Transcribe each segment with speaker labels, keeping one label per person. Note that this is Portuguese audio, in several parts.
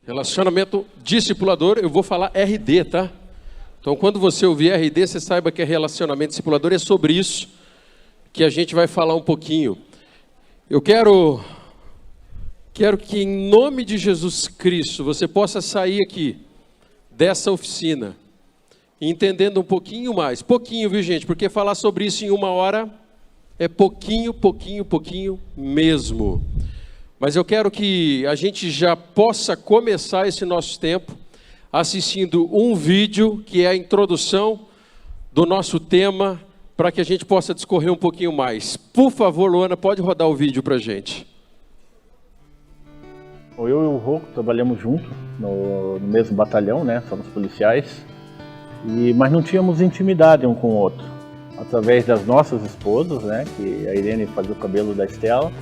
Speaker 1: Relacionamento discipulador, eu vou falar RD, tá? Então, quando você ouvir RD, você saiba que é relacionamento discipulador, é sobre isso que a gente vai falar um pouquinho. Eu quero que, em nome de Jesus Cristo, você possa sair aqui dessa oficina, entendendo um pouquinho mais. Pouquinho, viu, gente? Porque falar sobre isso em 1 hora é pouquinho mesmo. Mas eu quero que a gente já possa começar esse nosso tempo assistindo um vídeo que é a introdução do nosso tema, para que a gente possa discorrer um pouquinho mais. Por favor, Luana, pode rodar o vídeo para a gente.
Speaker 2: Eu e o Rocco trabalhamos juntos no mesmo batalhão, né? Somos policiais, mas não tínhamos intimidade um com o outro. Através das nossas esposas, né? Que a Irene fazia o cabelo da Estela,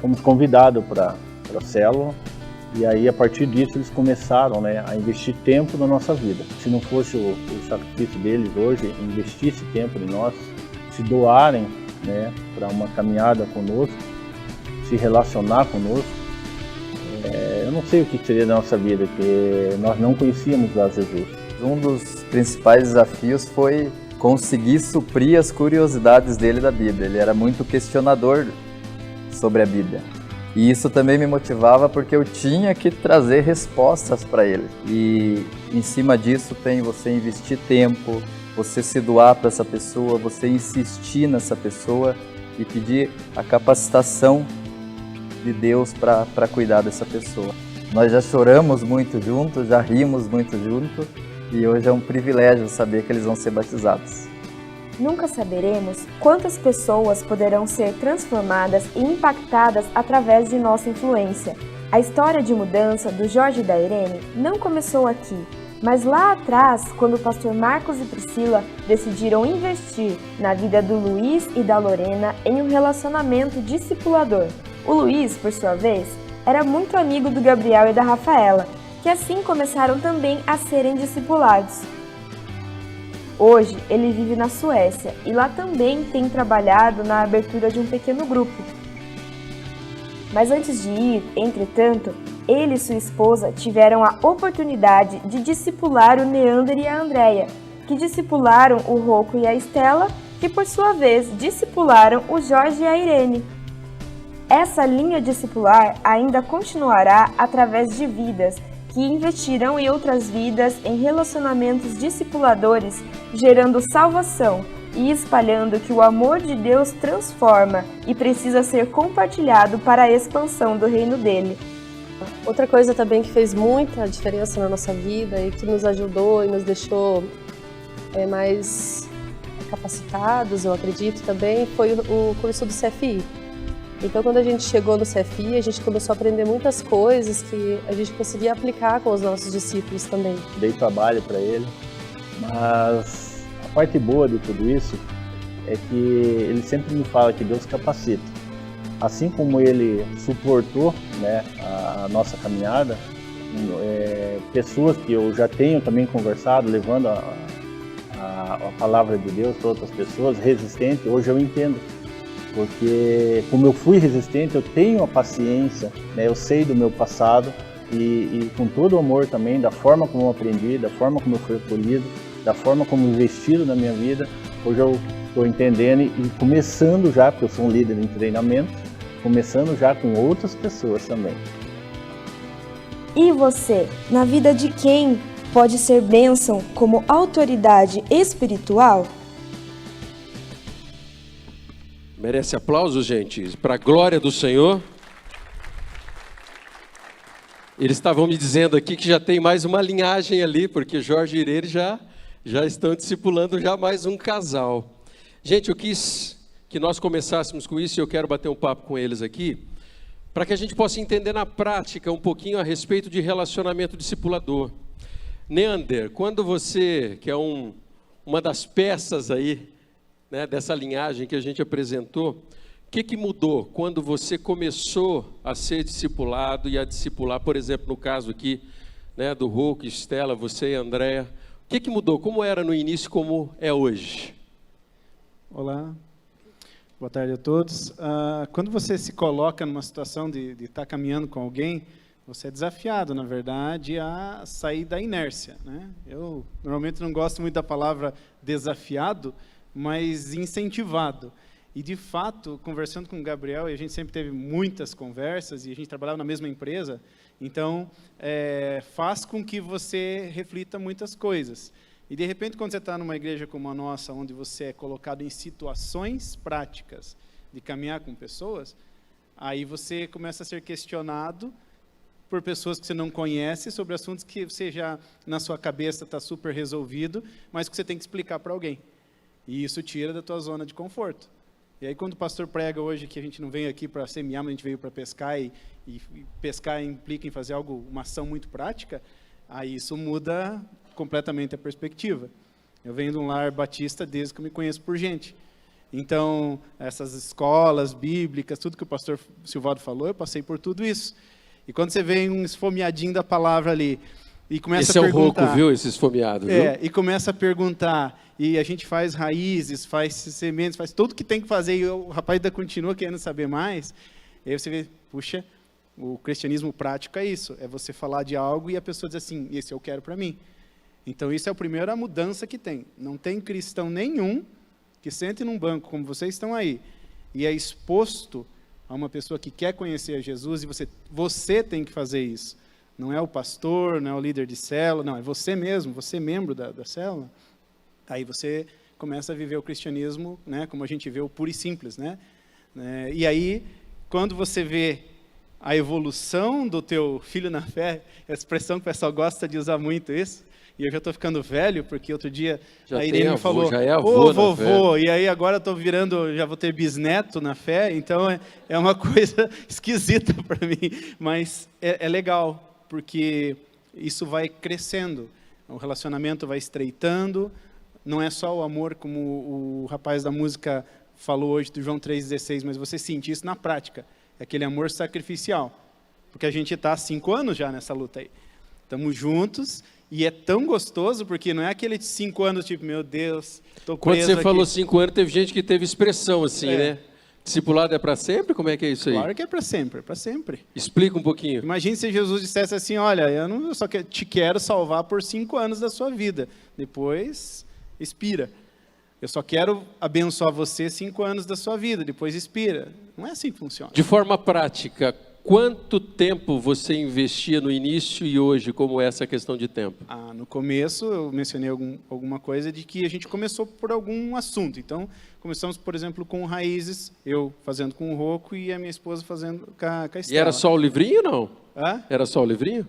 Speaker 2: fomos convidados para a célula, e aí a partir disso eles começaram, né, a investir tempo na nossa vida. Se não fosse o sacrifício deles hoje, investisse tempo em nós, se doarem, né, para uma caminhada conosco, se relacionar conosco, eu não sei o que seria da nossa vida, porque nós não conhecíamos a Jesus.
Speaker 3: Um dos principais desafios foi conseguir suprir as curiosidades dele da Bíblia. Ele era muito questionador sobre a Bíblia. E isso também me motivava porque eu tinha que trazer respostas para ele. E em cima disso tem você investir tempo, você se doar para essa pessoa, você insistir nessa pessoa e pedir a capacitação de Deus para cuidar dessa pessoa. Nós já choramos muito juntos, já rimos muito juntos e hoje é um privilégio saber que eles vão ser batizados.
Speaker 4: Nunca saberemos quantas pessoas poderão ser transformadas e impactadas através de nossa influência. A história de mudança do Jorge e da Irene não começou aqui, mas lá atrás, quando o pastor Marcos e Priscila decidiram investir na vida do Luiz e da Lorena em um relacionamento discipulador. O Luiz, por sua vez, era muito amigo do Gabriel e da Rafaela, que assim começaram também a serem discipulados. Hoje, ele vive na Suécia e lá também tem trabalhado na abertura de um pequeno grupo. Mas antes de ir, entretanto, ele e sua esposa tiveram a oportunidade de discipular o Neander e a Andréia, que discipularam o Rocco e a Estela, que por sua vez discipularam o Jorge e a Irene. Essa linha discipular ainda continuará através de vidas que investirão em outras vidas em relacionamentos discipuladores, gerando salvação e espalhando que o amor de Deus transforma e precisa ser compartilhado para a expansão do reino dele.
Speaker 5: Outra coisa também que fez muita diferença na nossa vida e que nos ajudou e nos deixou mais capacitados, eu acredito também, foi o curso do CFI. Então, quando a gente chegou no CFI, a gente começou a aprender muitas coisas que a gente conseguia aplicar com os nossos discípulos também.
Speaker 2: Dei trabalho para ele, mas a parte boa de tudo isso é que ele sempre me fala que Deus capacita. Assim como ele suportou, né, a nossa caminhada, pessoas que eu já tenho também conversado, levando a palavra de Deus para outras pessoas, resistente, hoje eu entendo. Porque como eu fui resistente, eu tenho a paciência, né? Eu sei do meu passado e com todo o amor também, da forma como eu aprendi, da forma como eu fui acolhido, da forma como investiram na minha vida, hoje eu estou entendendo e começando já, porque eu sou um líder em treinamento, começando já com outras pessoas também.
Speaker 4: E você, na vida de quem pode ser bênção como autoridade espiritual?
Speaker 1: Merece aplausos, gente, para a glória do Senhor. Eles estavam me dizendo aqui que já tem mais uma linhagem ali, porque Jorge e Irene já estão discipulando já mais um casal. Gente, eu quis que nós começássemos com isso e eu quero bater um papo com eles aqui, para que a gente possa entender na prática um pouquinho a respeito de relacionamento discipulador. Neander, quando você, que é uma das peças aí, né, dessa linhagem que a gente apresentou, o que mudou quando você começou a ser discipulado e a discipular, por exemplo, no caso aqui, né, do Rocco, Estela, você e Andréia, o que mudou? Como era no início, como é hoje?
Speaker 6: Olá, boa tarde a todos. Quando você se coloca numa situação de estar caminhando com alguém, Você é desafiado, na verdade, a sair da inércia, né? Eu normalmente não gosto muito da palavra desafiado, mas incentivado. E, de fato, conversando com o Gabriel, e a gente sempre teve muitas conversas, e a gente trabalhava na mesma empresa, então, faz com que você reflita muitas coisas. E, de repente, quando você está numa igreja como a nossa, onde você é colocado em situações práticas de caminhar com pessoas, aí você começa a ser questionado por pessoas que você não conhece, sobre assuntos que você já, na sua cabeça, está super resolvido, mas que você tem que explicar para alguém. E isso tira da tua zona de conforto. E aí, quando o pastor prega hoje que a gente não veio aqui para semear, mas a gente veio para pescar, e pescar implica em fazer uma ação muito prática, aí isso muda completamente a perspectiva. Eu venho de um lar batista desde que eu me conheço por gente. Então, essas escolas bíblicas, tudo que o pastor Silvaldo falou, eu passei por tudo isso. E quando você vem um esfomeadinho da palavra ali, e começa a perguntar...
Speaker 1: Esse é o rouco, viu? Esse esfomeado, viu?
Speaker 6: E começa a perguntar, e a gente faz raízes, faz sementes, faz tudo que tem que fazer, e o rapaz ainda continua querendo saber mais, e aí você vê, puxa, o cristianismo prático é isso, é você falar de algo e a pessoa diz assim, esse eu quero para mim. Então, isso é a primeira mudança que tem. Não tem cristão nenhum que sente num banco, como vocês estão aí, e é exposto a uma pessoa que quer conhecer a Jesus, e você tem que fazer isso. Não é o pastor, não é o líder de célula, não, é você mesmo, você membro da célula. Aí você começa a viver o cristianismo, né, como a gente vê o puro e simples, né? E aí, quando você vê a evolução do teu filho na fé, a expressão que o pessoal gosta de usar muito isso, e eu já estou ficando velho, porque outro dia a Irene me falou,
Speaker 1: já é avô,
Speaker 6: ô vovô, e aí agora estou virando, já vou ter bisneto na fé, então é uma coisa esquisita para mim, mas é legal, porque isso vai crescendo, o relacionamento vai estreitando, não é só o amor, como o rapaz da música falou hoje, do João 3,16, mas você sente isso na prática, é aquele amor sacrificial, porque a gente está há 5 anos já nessa luta aí, estamos juntos. E é tão gostoso, porque não é aquele de 5 anos, tipo, meu Deus, estou preso
Speaker 1: Quando você
Speaker 6: aqui.
Speaker 1: falou 5 anos, teve gente que teve expressão assim, né? Discipulado é para sempre? Como é que é isso aí?
Speaker 6: Claro que é para sempre, é para sempre.
Speaker 1: Explica um pouquinho.
Speaker 6: Imagine se Jesus dissesse assim, olha, eu só te quero salvar por 5 anos da sua vida, depois expira. Eu só quero abençoar você 5 anos da sua vida, depois expira. Não é assim que funciona.
Speaker 1: De forma prática, quanto tempo você investia no início e hoje, como é essa questão de tempo?
Speaker 6: No começo, eu mencionei alguma coisa de que a gente começou por algum assunto. Então, começamos, por exemplo, com raízes, eu fazendo com o Rocco e a minha esposa fazendo com a Estela.
Speaker 1: E era só o livrinho, não?
Speaker 6: Hã?
Speaker 1: Era só o livrinho?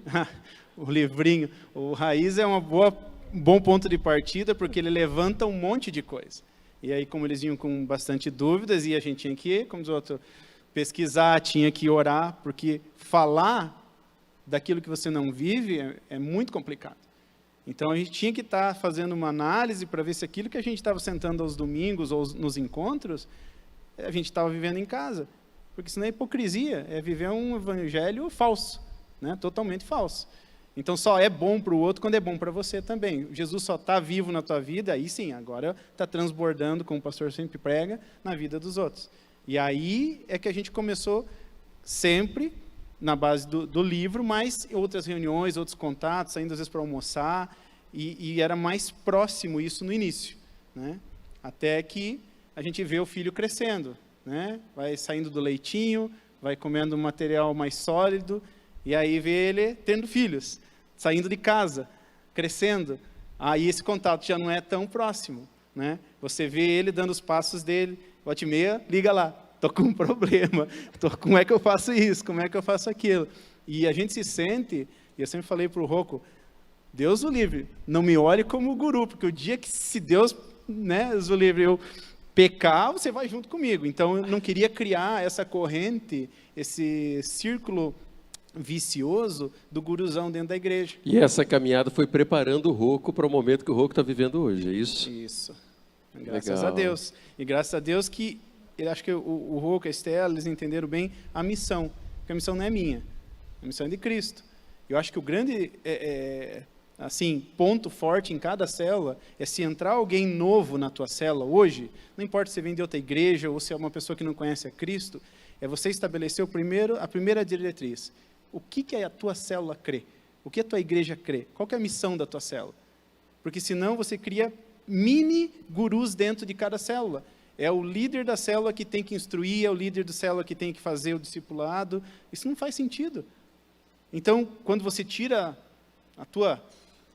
Speaker 6: O livrinho. O Raiz é um bom ponto de partida, porque ele levanta um monte de coisa. E aí, como eles vinham com bastante dúvidas, e a gente tinha que, como os outros, pesquisar, tinha que orar, porque falar daquilo que você não vive é muito complicado. Então, a gente tinha que estar fazendo uma análise para ver se aquilo que a gente estava sentando aos domingos ou nos encontros, a gente estava vivendo em casa. Porque senão é hipocrisia, é viver um evangelho falso, né? Totalmente falso. Então, só é bom para o outro quando é bom para você também. Jesus só está vivo na tua vida, aí sim, agora está transbordando, como o pastor sempre prega, na vida dos outros. E aí é que a gente começou sempre na base do livro, mas outras reuniões, outros contatos, saindo às vezes para almoçar, e era mais próximo isso no início, né? Até que a gente vê o filho crescendo, né? Vai saindo do leitinho, vai comendo um material mais sólido, e aí vê ele tendo filhos, saindo de casa, crescendo. Aí esse contato já não é tão próximo, né? Você vê ele dando os passos dele, volta e meia, liga lá, estou com um problema, como é que eu faço isso, como é que eu faço aquilo? E a gente se sente, e eu sempre falei para o Rocco, Deus o livre, não me olhe como guru, porque o dia que se Deus, né, o livre, eu pecar, você vai junto comigo. Então eu não queria criar essa corrente, esse círculo vicioso do guruzão dentro da igreja.
Speaker 1: E essa caminhada foi preparando o Rocco para o momento que o Rocco está vivendo hoje, é isso?
Speaker 6: Isso. Graças a Deus. E graças a Deus que, eu acho que o Rocco e a Estela, eles entenderam bem a missão. Porque a missão não é minha, a missão é de Cristo. Eu acho que o grande assim, ponto forte em cada célula é se entrar alguém novo na tua célula hoje, não importa se você vem de outra igreja ou se é uma pessoa que não conhece a Cristo, é você estabelecer a primeira diretriz. o que a tua célula crê, o que a tua igreja crê, qual que é a missão da tua célula. Porque senão você cria mini gurus dentro de cada célula. É o líder da célula que tem que instruir, é o líder da célula que tem que fazer o discipulado. Isso não faz sentido. Então, quando você tira a tua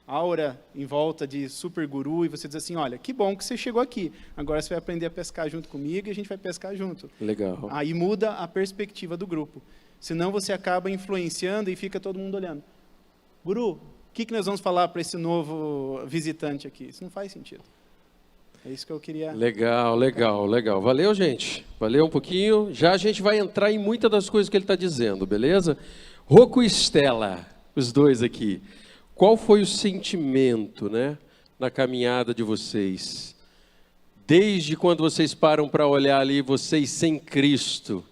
Speaker 6: aura em volta de super guru e você diz assim, olha, que bom que você chegou aqui, agora você vai aprender a pescar junto comigo e a gente vai pescar junto.
Speaker 1: Legal.
Speaker 6: Aí muda a perspectiva do grupo. Senão você acaba influenciando e fica todo mundo olhando. Guru, o que nós vamos falar para esse novo visitante aqui? Isso não faz sentido. É isso que eu queria...
Speaker 1: Legal. Valeu, gente. Valeu um pouquinho. Já a gente vai entrar em muitas das coisas que ele está dizendo, beleza? Rocco e Estela, os dois aqui. Qual foi o sentimento, né, na caminhada de vocês? Desde quando vocês param para olhar ali, vocês sem Cristo,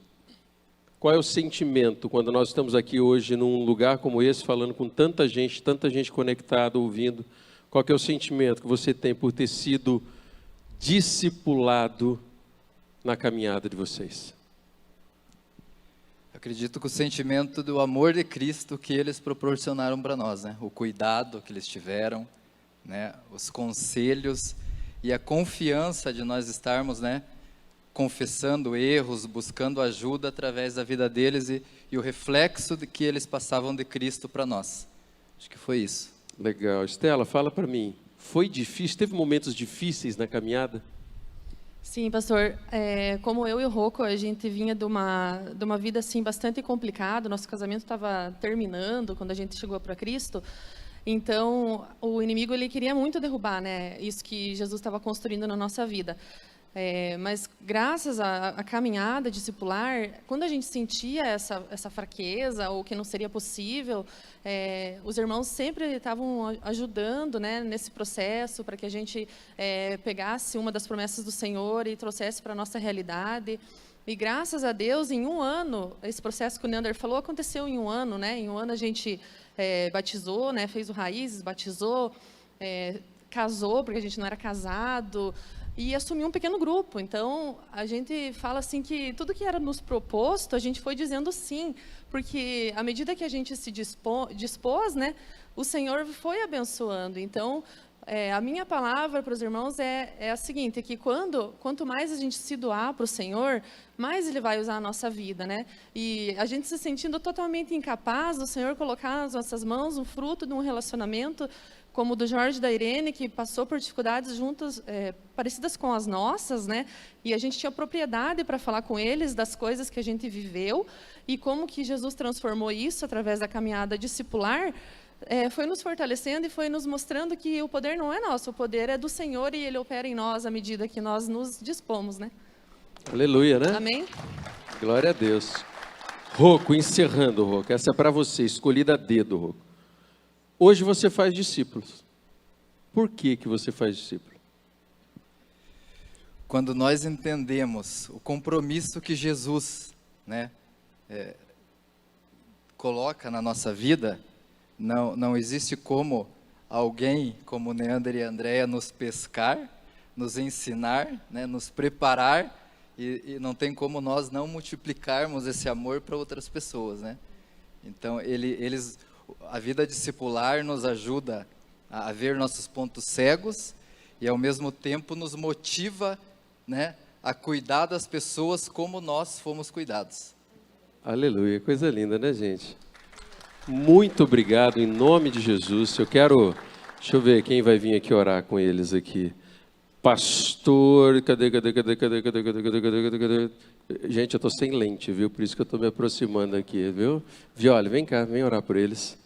Speaker 1: qual é o sentimento quando nós estamos aqui hoje num lugar como esse, falando com tanta gente conectada, ouvindo? Qual que é o sentimento que você tem por ter sido discipulado na caminhada de vocês?
Speaker 3: Acredito que o sentimento do amor de Cristo que eles proporcionaram para nós, né? O cuidado que eles tiveram, né? Os conselhos e a confiança de nós estarmos, né? Confessando erros, buscando ajuda através da vida deles e o reflexo de que eles passavam de Cristo para nós. Acho que foi isso.
Speaker 1: Legal. Estela, fala para mim. Foi difícil? Teve momentos difíceis na caminhada?
Speaker 7: Sim, pastor. Como eu e o Rocco, a gente vinha de uma vida assim bastante complicada. Nosso casamento estava terminando quando a gente chegou para Cristo. Então, o inimigo ele queria muito derrubar, né, isso que Jesus estava construindo na nossa vida. Mas graças à caminhada discipular, quando a gente sentia essa fraqueza ou que não seria possível, os irmãos sempre estavam ajudando, né, nesse processo para que a gente pegasse uma das promessas do Senhor e trouxesse para a nossa realidade. E graças a Deus, em um ano, esse processo que o Neander falou aconteceu em um ano, né? Em um ano a gente batizou, né, fez o Raízes, batizou, casou, porque a gente não era casado, e assumiu um pequeno grupo. Então, a gente fala assim que tudo que era nos proposto, a gente foi dizendo sim, porque à medida que a gente se dispôs, né, o Senhor foi abençoando. Então, a minha palavra para os irmãos é a seguinte, que quanto mais a gente se doar para o Senhor, mais Ele vai usar a nossa vida, né? E a gente se sentindo totalmente incapaz, o Senhor colocar nas nossas mãos um fruto de um relacionamento como o do Jorge e da Irene, que passou por dificuldades juntas, parecidas com as nossas, né? E a gente tinha propriedade para falar com eles das coisas que a gente viveu e como que Jesus transformou isso através da caminhada discipular, foi nos fortalecendo e foi nos mostrando que o poder não é nosso, o poder é do Senhor e Ele opera em nós à medida que nós nos dispomos, né?
Speaker 1: Aleluia, né?
Speaker 7: Amém?
Speaker 1: Glória a Deus. Rocco, encerrando, Rocco, essa é para você, escolhida a dedo, Rocco. Hoje você faz discípulos. Por que você faz discípulo?
Speaker 3: Quando nós entendemos o compromisso que Jesus, né, coloca na nossa vida, não existe como alguém como Neander e Andréia nos pescar, nos ensinar, né, nos preparar, e não tem como nós não multiplicarmos esse amor para outras pessoas, né? Então, a vida discipular nos ajuda a ver nossos pontos cegos e, ao mesmo tempo, nos motiva, né, a cuidar das pessoas como nós fomos cuidados.
Speaker 1: Aleluia, coisa linda, né, gente? Muito obrigado, em nome de Jesus. Deixa eu ver quem vai vir aqui orar com eles aqui. Pastor, cadê? Gente, eu estou sem lente, viu? Por isso que eu estou me aproximando aqui, viu? Viola, vem cá, vem orar por eles.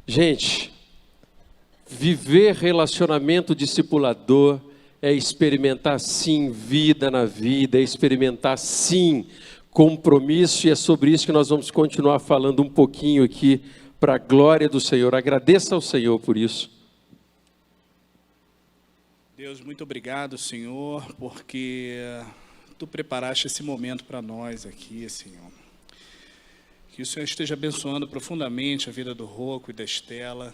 Speaker 1: Gente, viver relacionamento discipulador é experimentar, sim, vida na vida, é experimentar, sim, compromisso, e é sobre isso que nós vamos continuar falando um pouquinho aqui, para a glória do Senhor. Agradeça ao Senhor por isso.
Speaker 8: Deus, muito obrigado, Senhor, porque Tu preparaste esse momento para nós aqui, Senhor. Que o Senhor esteja abençoando profundamente a vida do Rocco e da Estela,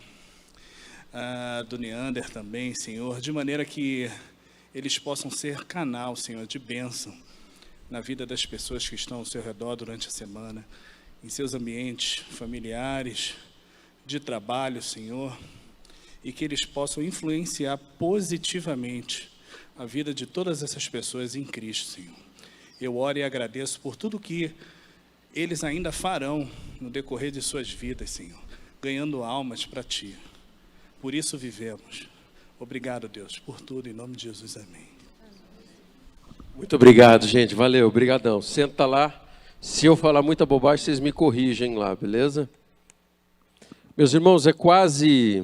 Speaker 8: do Neander também, Senhor, de maneira que eles possam ser canal, Senhor, de bênção na vida das pessoas que estão ao seu redor durante a semana. em seus ambientes familiares, de trabalho, Senhor, e que eles possam influenciar positivamente a vida de todas essas pessoas em Cristo, Senhor. Eu oro e agradeço por tudo que eles ainda farão no decorrer de suas vidas, Senhor, ganhando almas para Ti. Por isso vivemos. Obrigado, Deus, por tudo, em nome de Jesus, amém.
Speaker 1: Muito obrigado, gente, valeu, obrigadão. Senta lá, se eu falar muita bobagem, vocês me corrigem lá, beleza? Meus irmãos, é quase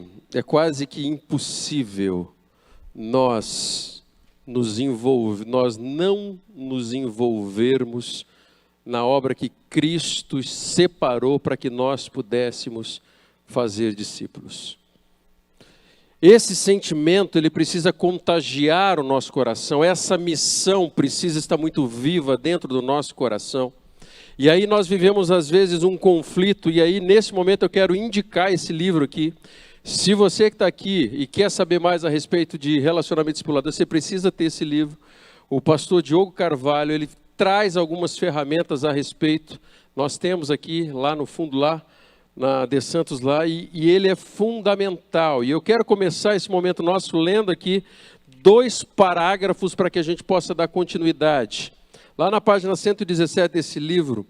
Speaker 1: que impossível nós não nos envolvermos na obra que Cristo separou para que nós pudéssemos fazer discípulos. Esse sentimento, ele precisa contagiar o nosso coração, essa missão precisa estar muito viva dentro do nosso coração. E aí nós vivemos às vezes um conflito, e aí nesse momento eu quero indicar esse livro aqui. Se você que está aqui e quer saber mais a respeito de relacionamento discipulador, você precisa ter esse livro. O pastor Diogo Carvalho, ele traz algumas ferramentas a respeito. Nós temos aqui, lá no fundo, lá na De Santos, lá, e ele é fundamental. E eu quero começar esse momento nosso lendo aqui 2 parágrafos para que a gente possa dar continuidade. Lá na página 117 desse livro,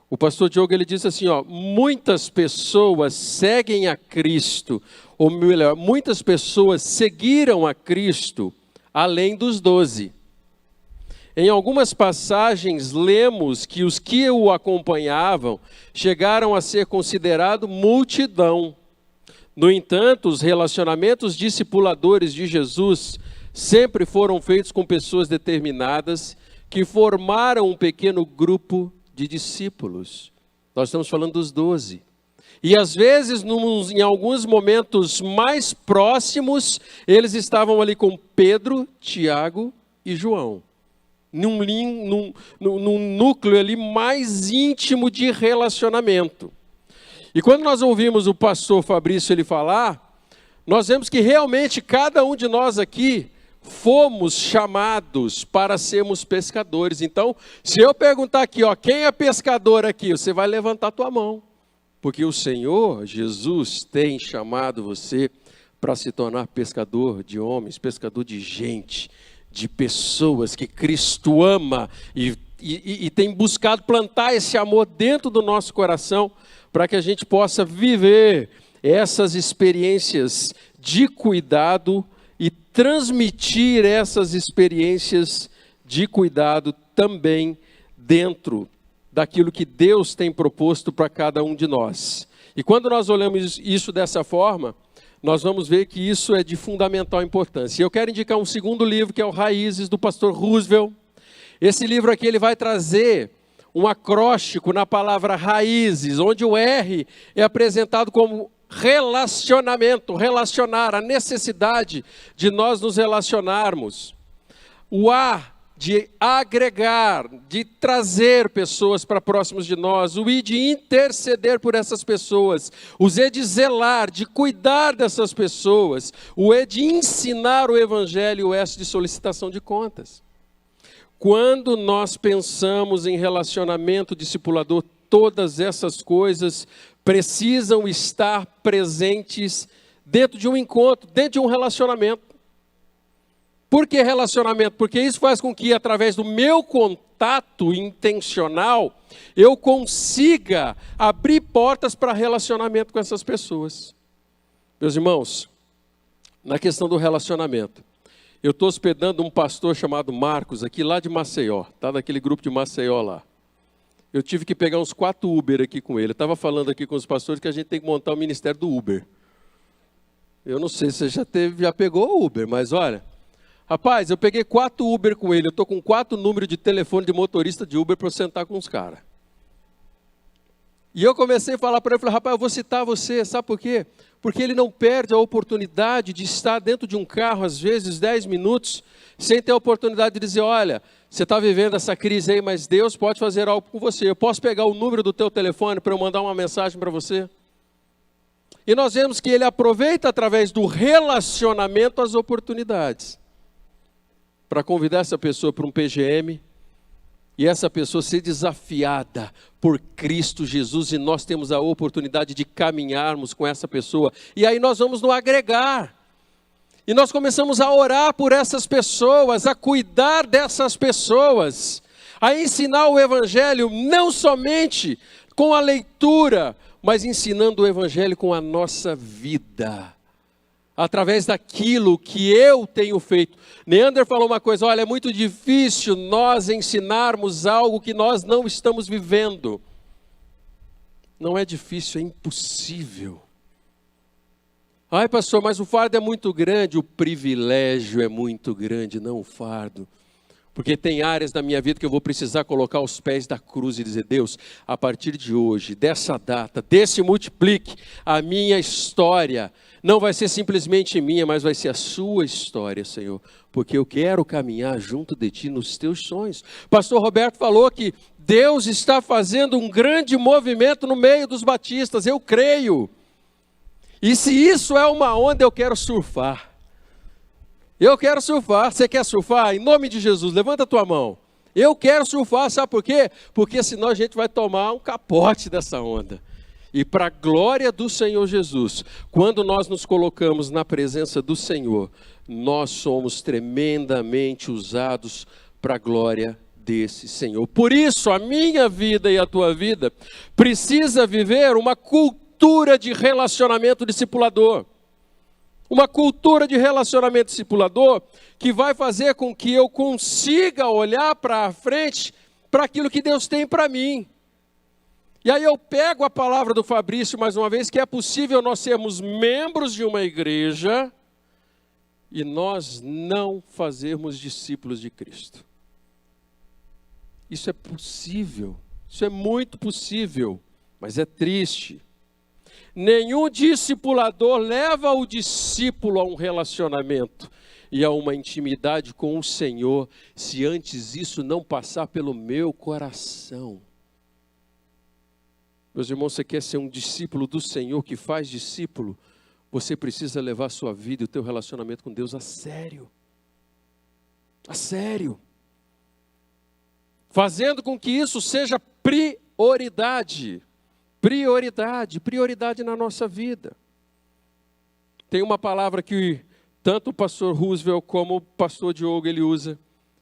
Speaker 1: o pastor Diogo, ele diz assim, ó, muitas pessoas seguem a Cristo, ou melhor, muitas pessoas seguiram a Cristo além dos 12. Em algumas passagens, lemos que os que o acompanhavam chegaram a ser considerados multidão. No entanto, os relacionamentos discipuladores de Jesus sempre foram feitos com pessoas determinadas que formaram um pequeno grupo de discípulos. Nós estamos falando dos 12. E às vezes, em alguns momentos mais próximos, eles estavam ali com Pedro, Tiago e João. Num núcleo ali mais íntimo de relacionamento. E quando nós ouvimos o pastor Fabrício ele falar, nós vemos que realmente cada um de nós aqui fomos chamados para sermos pescadores. Então, se eu perguntar aqui, ó, quem é pescador aqui? Você vai levantar a tua mão. Porque o Senhor Jesus tem chamado você para se tornar pescador de homens, pescador de gente, de pessoas que Cristo ama e tem buscado plantar esse amor dentro do nosso coração para que a gente possa viver essas experiências de cuidado e transmitir essas experiências de cuidado também dentro daquilo que Deus tem proposto para cada um de nós. E quando nós olhamos isso dessa forma, nós vamos ver que isso é de fundamental importância. E eu quero indicar um segundo livro, que é o Raízes, do pastor Roosevelt. Esse livro aqui ele vai trazer um acróstico na palavra raízes, onde o R é apresentado como relacionamento, relacionar, a necessidade de nós nos relacionarmos. O A, de agregar, de trazer pessoas para próximos de nós. O I, de interceder por essas pessoas. O Z, de zelar, de cuidar dessas pessoas. O E, de ensinar o evangelho. E o S, de solicitação de contas. Quando nós pensamos em relacionamento discipulador, todas essas coisas precisam estar presentes dentro de um encontro, dentro de um relacionamento. Por que relacionamento? Porque isso faz com que, através do meu contato intencional, eu consiga abrir portas para relacionamento com essas pessoas. Meus irmãos, na questão do relacionamento, eu estou hospedando um pastor chamado Marcos, aqui lá de Maceió, tá? Daquele grupo de Maceió lá. Eu tive que pegar uns 4 Uber aqui com ele. Eu estava falando aqui com os pastores que a gente tem que montar o ministério do Uber. Eu não sei se você já pegou o Uber, mas olha... Rapaz, eu peguei 4 Uber com ele, eu estou com 4 números de telefone de motorista de Uber para eu sentar com os caras. E eu comecei a falar para ele, falei, rapaz, eu vou citar você, sabe por quê? Porque ele não perde a oportunidade de estar dentro de um carro, às vezes 10 minutos, sem ter a oportunidade de dizer, olha, você está vivendo essa crise aí, mas Deus pode fazer algo com você. Eu posso pegar o número do teu telefone para eu mandar uma mensagem para você? E nós vemos que ele aproveita através do relacionamento as oportunidades. Para convidar essa pessoa para um PGM, e essa pessoa ser desafiada por Cristo Jesus, e nós temos a oportunidade de caminharmos com essa pessoa, e aí nós vamos nos agregar, e nós começamos a orar por essas pessoas, a cuidar dessas pessoas, a ensinar o Evangelho não somente com a leitura, mas ensinando o Evangelho com a nossa vida, através daquilo que eu tenho feito. Neander falou uma coisa, olha, é muito difícil nós ensinarmos algo que nós não estamos vivendo. Não é difícil, é impossível. Ai, pastor, mas o fardo é muito grande, o privilégio é muito grande, não o fardo. Porque tem áreas da minha vida que eu vou precisar colocar os pés da cruz e dizer, Deus, a partir de hoje, dessa data, desse multiplique, a minha história não vai ser simplesmente minha, mas vai ser a sua história, Senhor. Porque eu quero caminhar junto de Ti nos Teus sonhos. Pastor Roberto falou que Deus está fazendo um grande movimento no meio dos batistas, eu creio. E se isso é uma onda, eu quero surfar. Eu quero surfar. Você quer surfar? Em nome de Jesus, levanta a tua mão. Eu quero surfar, sabe por quê? Porque senão a gente vai tomar um capote dessa onda. E para a glória do Senhor Jesus, quando nós nos colocamos na presença do Senhor, nós somos tremendamente usados para a glória desse Senhor. Por isso, a minha vida e a tua vida precisa viver uma cultura de relacionamento discipulador. Uma cultura de relacionamento discipulador que vai fazer com que eu consiga olhar para frente, para aquilo que Deus tem para mim. E aí eu pego a palavra do Fabrício mais uma vez, que é possível nós sermos membros de uma igreja e nós não fazermos discípulos de Cristo. Isso é possível, isso é muito possível, mas é triste. Nenhum discipulador leva o discípulo a um relacionamento e a uma intimidade com o Senhor, se antes isso não passar pelo meu coração. Meus irmãos, você quer ser um discípulo do Senhor que faz discípulo? Você precisa levar a sua vida e o teu relacionamento com Deus a sério. A sério. Fazendo com que isso seja prioridade. Prioridade na nossa vida. Tem uma palavra que tanto o pastor Roosevelt como o pastor Diogo ele usa,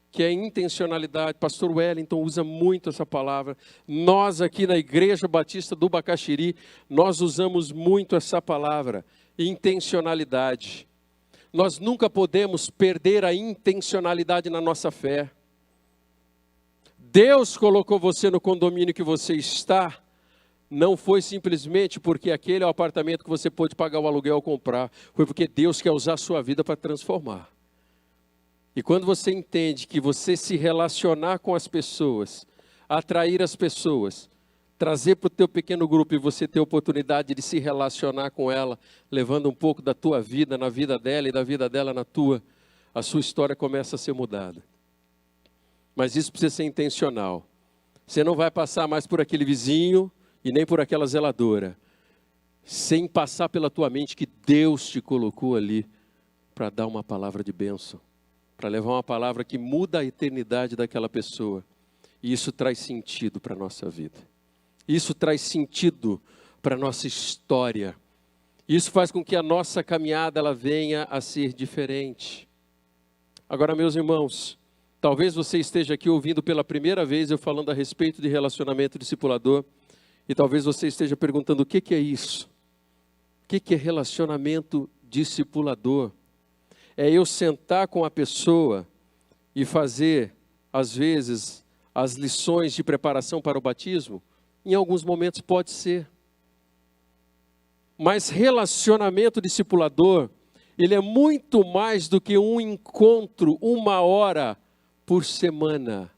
Speaker 1: que é intencionalidade. Pastor Wellington usa muito essa palavra. Nós aqui na Igreja Batista do Bacaxiri, nós usamos muito essa palavra, intencionalidade. Nós nunca podemos perder a intencionalidade na nossa fé. Deus colocou você no condomínio que você está, não foi simplesmente porque aquele é o apartamento que você pôde pagar o aluguel ou comprar. Foi porque Deus quer usar a sua vida para transformar. E quando você entende que você se relacionar com as pessoas, atrair as pessoas, trazer para o teu pequeno grupo e você ter a oportunidade de se relacionar com ela, levando um pouco da tua vida na vida dela e da vida dela na tua, a sua história começa a ser mudada. Mas isso precisa ser intencional. Você não vai passar mais por aquele vizinho e nem por aquela zeladora, sem passar pela tua mente que Deus te colocou ali para dar uma palavra de bênção, para levar uma palavra que muda a eternidade daquela pessoa. E isso traz sentido para a nossa vida. Isso traz sentido para a nossa história. Isso faz com que a nossa caminhada ela venha a ser diferente. Agora, meus irmãos, talvez você esteja aqui ouvindo pela primeira vez eu falando a respeito de relacionamento discipulador. E talvez você esteja perguntando o que é isso? O que é relacionamento discipulador? É eu sentar com a pessoa e fazer, às vezes, as lições de preparação para o batismo? Em alguns momentos pode ser. Mas relacionamento discipulador, ele é muito mais do que um encontro, 1 hora por semana.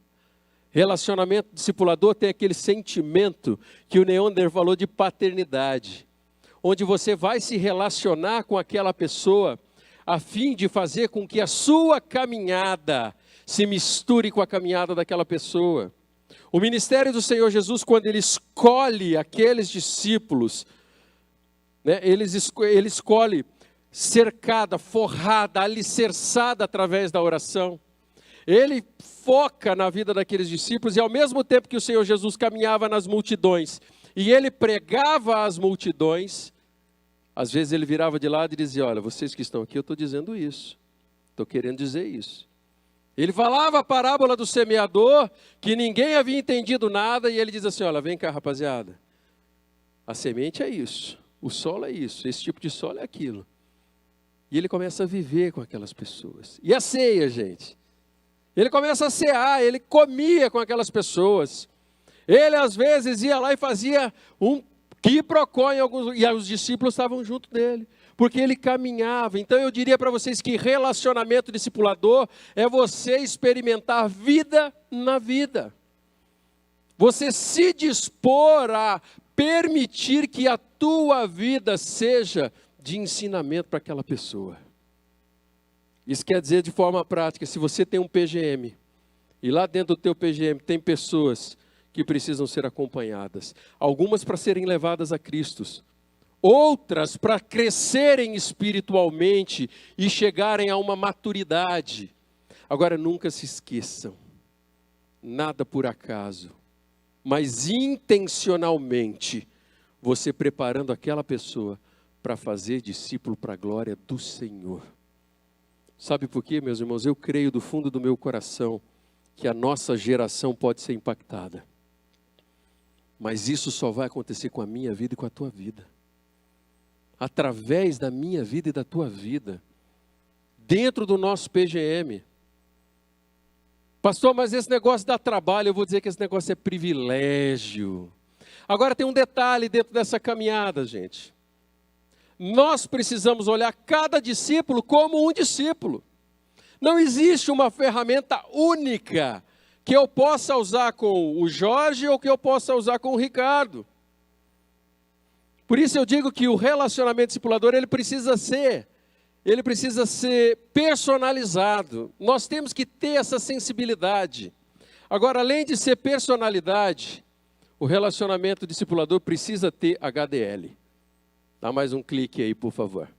Speaker 1: Relacionamento discipulador tem aquele sentimento que o Neander falou de paternidade, onde você vai se relacionar com aquela pessoa a fim de fazer com que a sua caminhada se misture com a caminhada daquela pessoa. O ministério do Senhor Jesus, quando ele escolhe aqueles discípulos, né, ele escolhe cercada, forrada, alicerçada através da oração. Ele foca na vida daqueles discípulos e ao mesmo tempo que o Senhor Jesus caminhava nas multidões e ele pregava às multidões, às vezes ele virava de lado e dizia, olha, vocês que estão aqui, eu estou dizendo isso, estou querendo dizer isso. Ele falava a parábola do semeador, que ninguém havia entendido nada, e ele diz assim, olha, vem cá rapaziada, a semente é isso, o solo é isso, esse tipo de solo é aquilo. E ele começa a viver com aquelas pessoas. E a ceia, gente? Ele começa a cear, ele comia com aquelas pessoas. Ele às vezes ia lá e fazia um quiprocó em alguns, e os discípulos estavam junto dele. Porque ele caminhava. Então eu diria para vocês que relacionamento discipulador é você experimentar vida na vida. Você se dispor a permitir que a tua vida seja de ensinamento para aquela pessoa. Isso quer dizer de forma prática, se você tem um PGM, e lá dentro do teu PGM tem pessoas que precisam ser acompanhadas, algumas para serem levadas a Cristo, outras para crescerem espiritualmente e chegarem a uma maturidade. Agora nunca se esqueçam, nada por acaso, mas intencionalmente, você preparando aquela pessoa para fazer discípulo para a glória do Senhor. Sabe por quê, meus irmãos? Eu creio do fundo do meu coração que a nossa geração pode ser impactada. Mas isso só vai acontecer com a minha vida e com a tua vida. Através da minha vida e da tua vida. Dentro do nosso PGM. Pastor, mas esse negócio dá trabalho. Eu vou dizer que esse negócio é privilégio. Agora tem um detalhe dentro dessa caminhada, gente. Nós precisamos olhar cada discípulo como um discípulo. Não existe uma ferramenta única que eu possa usar com o Jorge ou que eu possa usar com o Ricardo. Por isso eu digo que o relacionamento discipulador, ele precisa ser personalizado. Nós temos que ter essa sensibilidade. Agora, além de ser personalidade, o relacionamento discipulador precisa ter HDL. Dá mais um clique aí, por favor.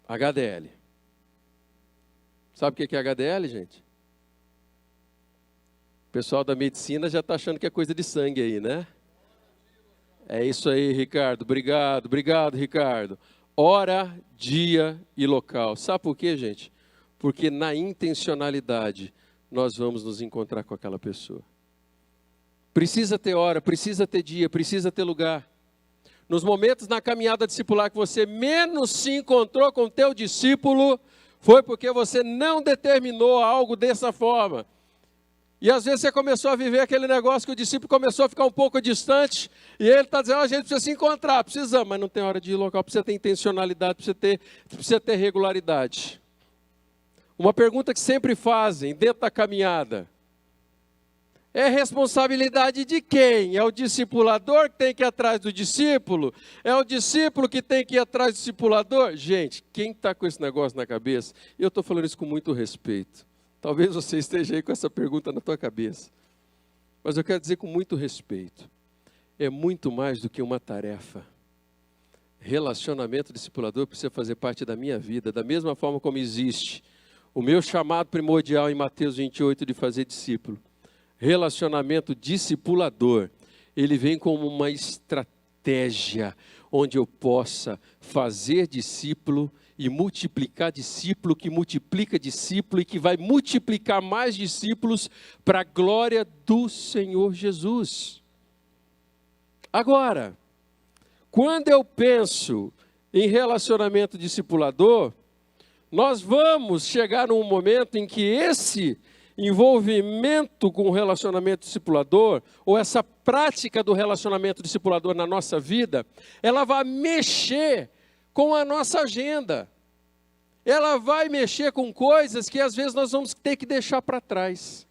Speaker 1: HDL. Sabe o que é HDL, gente? O pessoal da medicina já está achando que é coisa de sangue aí, né? É isso aí, Ricardo. Obrigado, Ricardo. Hora, dia e local. Sabe por quê, gente? Porque na intencionalidade nós vamos nos encontrar com aquela pessoa. Precisa ter hora, precisa ter dia, precisa ter lugar. Nos momentos na caminhada discipular que você menos se encontrou com o teu discípulo, foi porque você não determinou algo dessa forma. E às vezes você começou a viver aquele negócio que o discípulo começou a ficar um pouco distante, e ele está dizendo, a gente precisa se encontrar, precisamos, mas não tem hora de ir local, precisa ter intencionalidade, precisa ter regularidade. Uma pergunta que sempre fazem dentro da caminhada, é responsabilidade de quem? É o discipulador que tem que ir atrás do discípulo? É o discípulo que tem que ir atrás do discipulador? Gente, quem está com esse negócio na cabeça, eu estou falando isso com muito respeito. Talvez você esteja aí com essa pergunta na tua cabeça. Mas eu quero dizer com muito respeito. É muito mais do que uma tarefa. Relacionamento discipulador precisa fazer parte da minha vida, da mesma forma como existe o meu chamado primordial em Mateus 28 de fazer discípulo. Relacionamento discipulador, ele vem como uma estratégia onde eu possa fazer discípulo e multiplicar discípulo, que multiplica discípulo e que vai multiplicar mais discípulos para a glória do Senhor Jesus. Agora, quando eu penso em relacionamento discipulador, nós vamos chegar num momento em que esse envolvimento com o relacionamento discipulador, ou essa prática do relacionamento discipulador na nossa vida, ela vai mexer com a nossa agenda. Ela vai mexer com coisas que às vezes nós vamos ter que deixar para trás.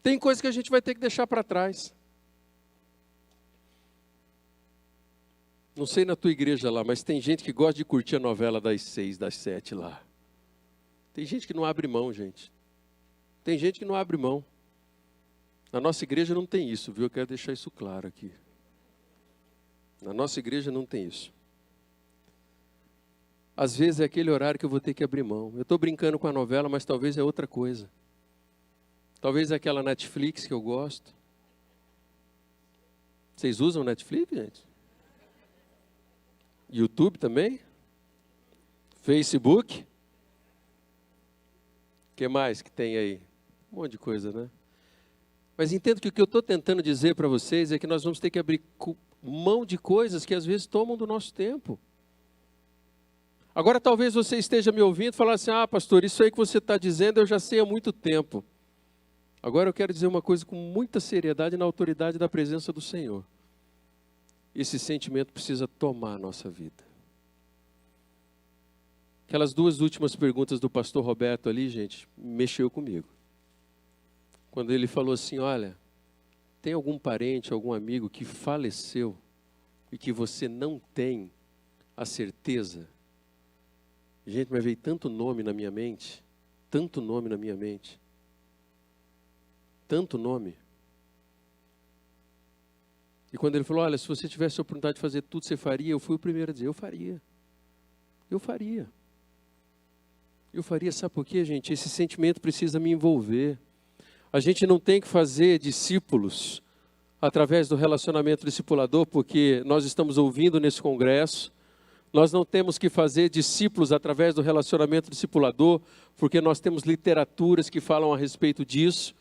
Speaker 1: Tem coisas que a gente vai ter que deixar para trás. Não sei na tua igreja lá, mas tem gente que gosta de curtir a novela das 6, das 7 lá. Tem gente que não abre mão, gente. Tem gente que não abre mão. Na nossa igreja não tem isso, viu? Eu quero deixar isso claro aqui. Na nossa igreja não tem isso. Às vezes é aquele horário que eu vou ter que abrir mão. Eu estou brincando com a novela, mas talvez é outra coisa. Talvez aquela Netflix que eu gosto. Vocês usam Netflix, gente? YouTube também? Facebook? O que mais que tem aí? Um monte de coisa, né? Mas entendo que o que eu estou tentando dizer para vocês é que nós vamos ter que abrir mão de coisas que às vezes tomam do nosso tempo. Agora talvez você esteja me ouvindo e falar assim, pastor, isso aí que você está dizendo eu já sei há muito tempo. Agora eu quero dizer uma coisa com muita seriedade na autoridade da presença do Senhor. Esse sentimento precisa tomar a nossa vida. Aquelas duas últimas perguntas do pastor Roberto ali, gente, mexeu comigo. Quando ele falou assim, olha, tem algum parente, algum amigo que faleceu e que você não tem a certeza? Gente, mas veio tanto nome na minha mente, tanto nome na minha mente, tanto nome. E quando ele falou, olha, se você tivesse a oportunidade de fazer tudo, você faria? Eu fui o primeiro a dizer, eu faria. Eu faria. Eu faria, sabe por quê, gente? Esse sentimento precisa me envolver. A gente não tem que fazer discípulos através do relacionamento discipulador, porque nós estamos ouvindo nesse congresso. Nós não temos que fazer discípulos através do relacionamento discipulador, porque nós temos literaturas que falam a respeito disso.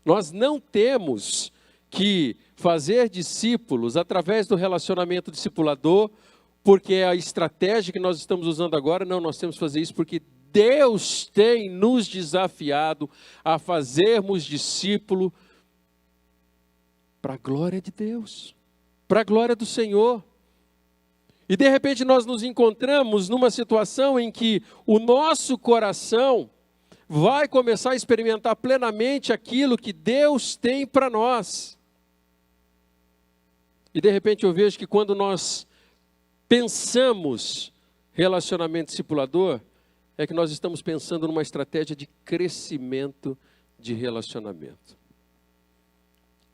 Speaker 1: Nós não temos que fazer discípulos através do relacionamento discipulador, porque é a estratégia que nós estamos usando agora. Não, nós temos que fazer isso porque Deus tem nos desafiado a fazermos discípulo para a glória de Deus, para a glória do Senhor. E de repente nós nos encontramos numa situação em que o nosso coração vai começar a experimentar plenamente aquilo que Deus tem para nós. E de repente eu vejo que quando nós pensamos relacionamento discipulador, é que nós estamos pensando numa estratégia de crescimento de relacionamento.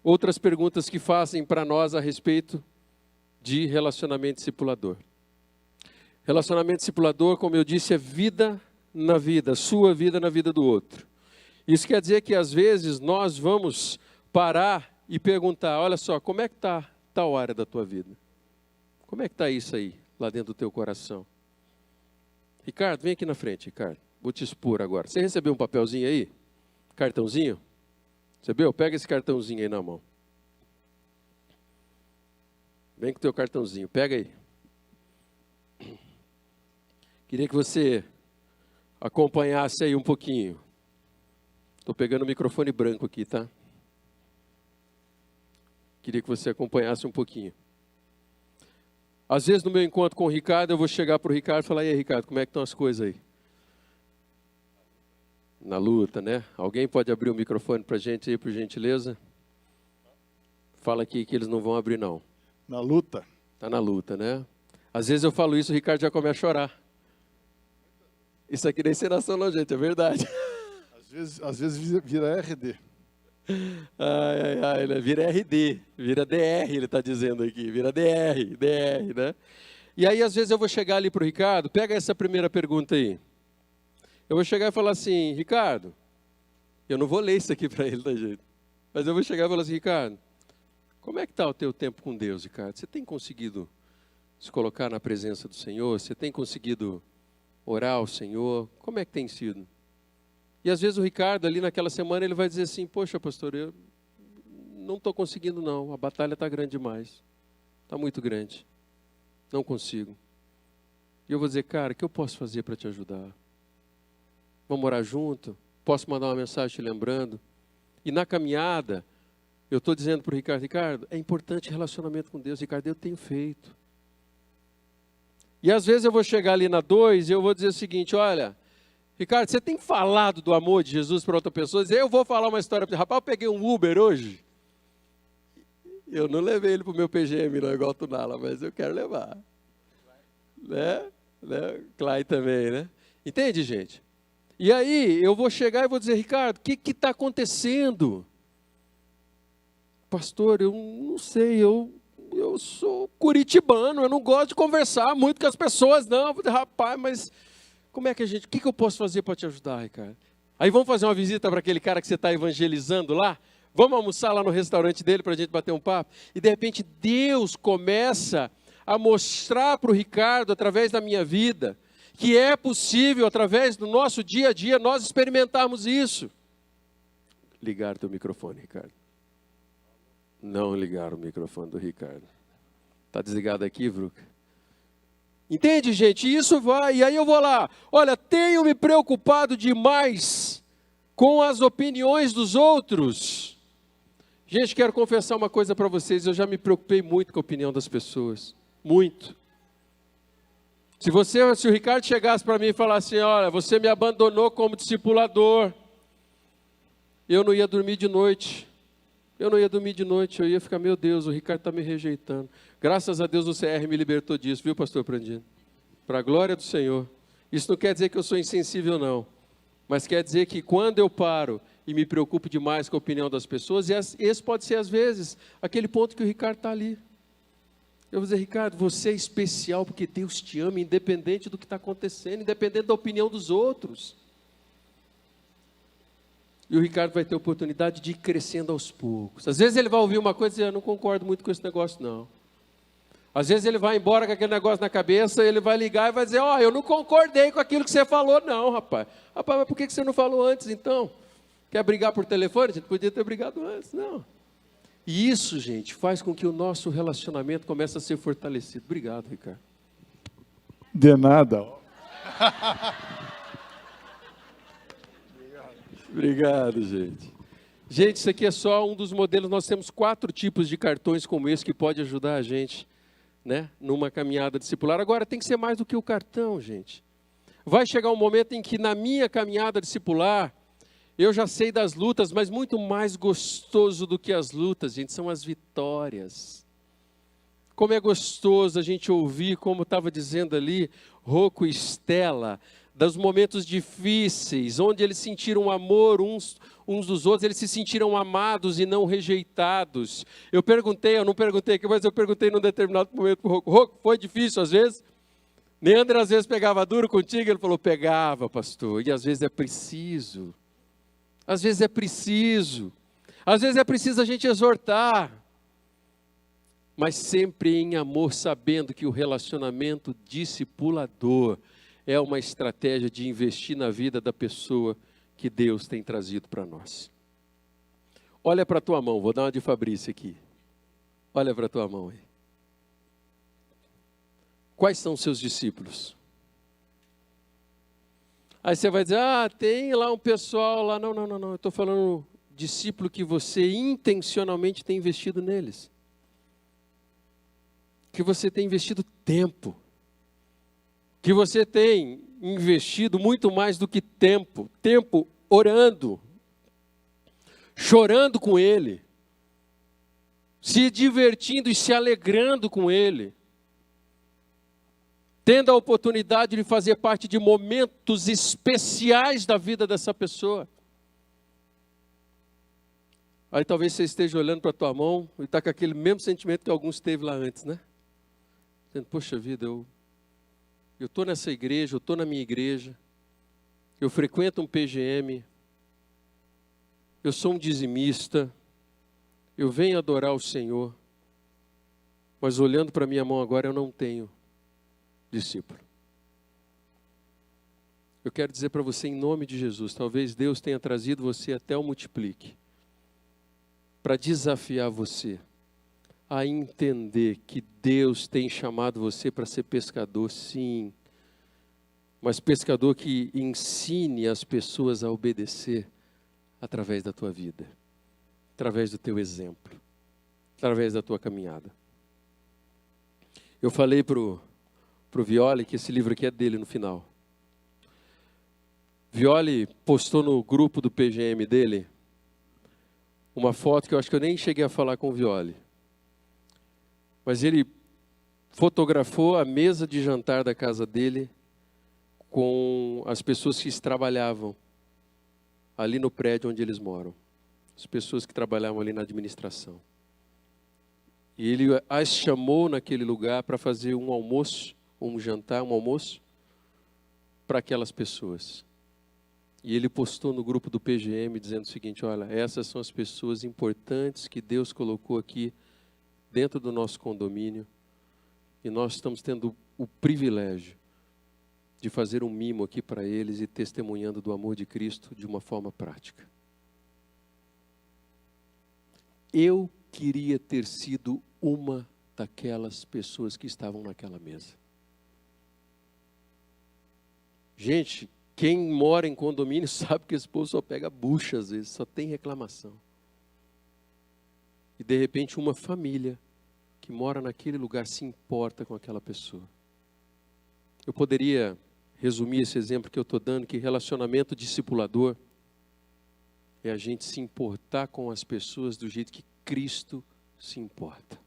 Speaker 1: Outras perguntas que fazem para nós a respeito de relacionamento discipulador. Relacionamento discipulador, como eu disse, é vida na vida, sua vida na vida do outro. Isso quer dizer que às vezes nós vamos parar e perguntar, olha só, como é que está tal área da tua vida? Como é que está isso aí, lá dentro do teu coração? Ricardo, vem aqui na frente, Ricardo. Vou te expor agora. Você recebeu um papelzinho aí? Cartãozinho? Recebeu? Pega esse cartãozinho aí na mão. Vem com o teu cartãozinho, pega aí. Queria que você acompanhasse aí um pouquinho. Estou pegando o microfone branco aqui, tá? Queria que você acompanhasse um pouquinho. Às vezes no meu encontro com o Ricardo, eu vou chegar para o Ricardo e falar, e aí Ricardo, como é que estão as coisas aí? Na luta, né? Alguém pode abrir o microfone para a gente aí, por gentileza? Fala aqui que eles não vão abrir não.
Speaker 9: Na luta.
Speaker 1: Está na luta, né? Às vezes eu falo isso, o Ricardo já começa a chorar. Isso aqui nem encenação não, gente, é verdade.
Speaker 9: Às vezes vira RD.
Speaker 1: Né? Vira RD, vira DR, ele está dizendo aqui, vira DR, né? E aí, às vezes, eu vou chegar ali para o Ricardo, pega essa primeira pergunta aí. Eu vou chegar e falar assim, Ricardo, eu não vou ler isso aqui para ele, tá, gente? Mas eu vou chegar e falar assim, Ricardo, como é que está o teu tempo com Deus, Ricardo? Você tem conseguido se colocar na presença do Senhor? Você tem conseguido orar ao Senhor? Como é que tem sido? E às vezes o Ricardo ali naquela semana ele vai dizer assim, poxa pastor, eu não estou conseguindo não, a batalha está grande demais, está muito grande, não consigo. E eu vou dizer, cara, o que eu posso fazer para te ajudar? Vamos orar junto? Posso mandar uma mensagem te lembrando? E na caminhada, eu estou dizendo para o Ricardo, Ricardo, é importante relacionamento com Deus, Ricardo, eu tenho feito. E às vezes eu vou chegar ali na 2 e eu vou dizer o seguinte, olha, Ricardo, você tem falado do amor de Jesus para outra pessoa? Eu vou falar uma história para você. Rapaz, eu peguei um Uber hoje. Eu não levei ele para o meu PGM, não, igual tu Nala, mas eu quero levar. Né? Clay também, né? Entende, gente? E aí, eu vou chegar e vou dizer, Ricardo, o que está acontecendo? Pastor, eu não sei, eu sou curitibano, eu não gosto de conversar muito com as pessoas, não. Rapaz, mas... como é que o que eu posso fazer para te ajudar, Ricardo? Aí vamos fazer uma visita para aquele cara que você está evangelizando lá? Vamos almoçar lá no restaurante dele para a gente bater um papo? E de repente Deus começa a mostrar para o Ricardo, através da minha vida, que é possível, através do nosso dia a dia, nós experimentarmos isso. Ligar teu microfone, Ricardo. Não ligar o microfone do Ricardo. Está desligado aqui, Vruca? Entende, gente? Isso vai, e aí eu vou lá. Olha, tenho me preocupado demais com as opiniões dos outros. Gente, quero confessar uma coisa para vocês. Eu já me preocupei muito com a opinião das pessoas. Muito. Se o Ricardo chegasse para mim e falasse assim, olha, você me abandonou como discipulador, eu não ia dormir de noite. Eu ia ficar, meu Deus, o Ricardo está me rejeitando. Graças a Deus o CR me libertou disso, viu, pastor Prandino? Para a glória do Senhor. Isso não quer dizer que eu sou insensível, não. Mas quer dizer que quando eu paro e me preocupo demais com a opinião das pessoas, esse pode ser, às vezes, aquele ponto que o Ricardo está ali. Eu vou dizer, Ricardo, você é especial porque Deus te ama, independente do que está acontecendo, independente da opinião dos outros. E o Ricardo vai ter a oportunidade de ir crescendo aos poucos. Às vezes ele vai ouvir uma coisa e dizer, eu não concordo muito com esse negócio, não. Às vezes ele vai embora com aquele negócio na cabeça, ele vai ligar e vai dizer, eu não concordei com aquilo que você falou, não, rapaz. Rapaz, mas por que você não falou antes, então? Quer brigar por telefone? A gente podia ter brigado antes, não. E isso, gente, faz com que o nosso relacionamento comece a ser fortalecido. Obrigado, Ricardo.
Speaker 9: De nada.
Speaker 1: Obrigado, gente. Gente, isso aqui é só um dos modelos. Nós temos 4 tipos de cartões como esse que pode ajudar a gente, né, numa caminhada discipular. Agora, tem que ser mais do que o cartão, gente. Vai chegar um momento em que na minha caminhada discipular, eu já sei das lutas, mas muito mais gostoso do que as lutas, gente, são as vitórias. Como é gostoso a gente ouvir, como estava dizendo ali, Rocco e Estela, dos momentos difíceis, onde eles sentiram amor uns dos outros, eles se sentiram amados e não rejeitados. Eu não perguntei aqui, mas eu perguntei num determinado momento para o Rocco. Rocco, foi difícil às vezes? Neandro às vezes pegava duro contigo? Ele falou, pegava, pastor, e às vezes é preciso. Às vezes é preciso. Às vezes é preciso a gente exortar. Mas sempre em amor, sabendo que o relacionamento discipulador é uma estratégia de investir na vida da pessoa que Deus tem trazido para nós. Olha para a tua mão, vou dar uma de Fabrício aqui. Olha para a tua mão aí. Quais são os seus discípulos? Aí você vai dizer, tem lá um pessoal lá. Não, eu estou falando discípulo que você intencionalmente tem investido neles. Que você tem investido tempo. Que você tem investido muito mais do que tempo orando, chorando com Ele, se divertindo e se alegrando com Ele, tendo a oportunidade de fazer parte de momentos especiais da vida dessa pessoa. Aí talvez você esteja olhando para a tua mão e está com aquele mesmo sentimento que alguns teve lá antes, né? Dizendo, poxa vida, eu estou nessa igreja, eu estou na minha igreja, eu frequento um PGM, eu sou um dizimista, eu venho adorar o Senhor, mas olhando para a minha mão agora eu não tenho discípulo. Eu quero dizer para você em nome de Jesus, talvez Deus tenha trazido você até o Multiplique, para desafiar você a entender que Deus tem chamado você para ser pescador, sim, mas pescador que ensine as pessoas a obedecer através da tua vida, através do teu exemplo, através da tua caminhada. Eu falei para o Violi que esse livro aqui é dele no final. Violi postou no grupo do PGM dele uma foto que eu acho que eu nem cheguei a falar com o Violi. Mas ele fotografou a mesa de jantar da casa dele com as pessoas que trabalhavam ali no prédio onde eles moram. As pessoas que trabalhavam ali na administração. E ele as chamou naquele lugar para fazer um almoço, um jantar, um almoço, para aquelas pessoas. E ele postou no grupo do PGM dizendo o seguinte: olha, essas são as pessoas importantes que Deus colocou aqui dentro do nosso condomínio, e nós estamos tendo o privilégio de fazer um mimo aqui para eles e testemunhando do amor de Cristo de uma forma prática. Eu queria ter sido uma daquelas pessoas que estavam naquela mesa. Gente, quem mora em condomínio sabe que esse povo só pega bucha às vezes, só tem reclamação. E de repente uma família que mora naquele lugar se importa com aquela pessoa. Eu poderia resumir esse exemplo que eu estou dando, que relacionamento discipulador é a gente se importar com as pessoas do jeito que Cristo se importa.